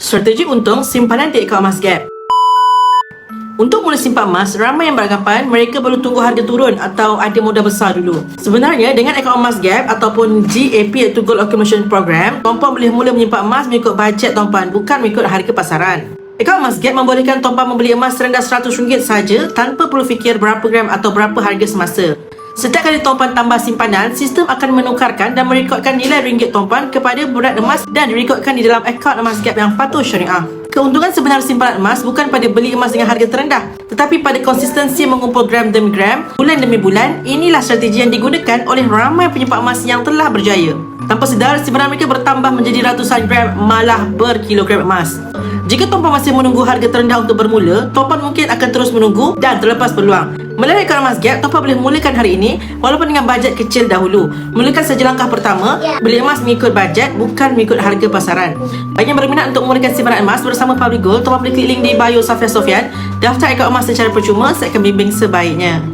Strategi untung simpanan di akaun emas Gap. Untuk mula simpan emas, ramai yang beranggapan mereka perlu tunggu harga turun atau ada modal besar dulu. Sebenarnya, dengan akaun emas Gap ataupun GAP iaitu Gold Accumulation Program, tuan-puan boleh mula menyimpan emas mengikut bajet tuan-puan, bukan mengikut harga pasaran. Akaun emas Gap membolehkan tuan-puan membeli emas serendah RM100 saja tanpa perlu fikir berapa gram atau berapa harga semasa. Setiap kali tuan-puan tambah simpanan, sistem akan menukarkan dan merekodkan nilai ringgit tuan-puan kepada berat emas dan direkodkan di dalam akaun emas Gap yang patuh syariah. Keuntungan sebenar simpanan emas bukan pada beli emas dengan harga terendah, tetapi pada konsistensi mengumpul gram demi gram, bulan demi bulan. Inilah strategi yang digunakan oleh ramai penyimpan emas yang telah berjaya. Tanpa sedar, simpanan mereka bertambah menjadi ratusan gram, malah berkilogram emas. Jika tuan-puan masih menunggu harga terendah untuk bermula, tuan-puan mungkin akan terus menunggu dan terlepas peluang. Melalui akaun emas Gap, tuan-puan boleh mulakan hari ini walaupun dengan bajet kecil dahulu. Mulakan saja langkah pertama, beli emas mengikut bajet, bukan mengikut harga pasaran. Bagi yang berminat untuk memulakan simpanan emas bersama Public Gold, tuan-puan boleh klik link di bio Safia Sofian. Daftar akaun emas secara percuma, saya akan bimbing sebaiknya.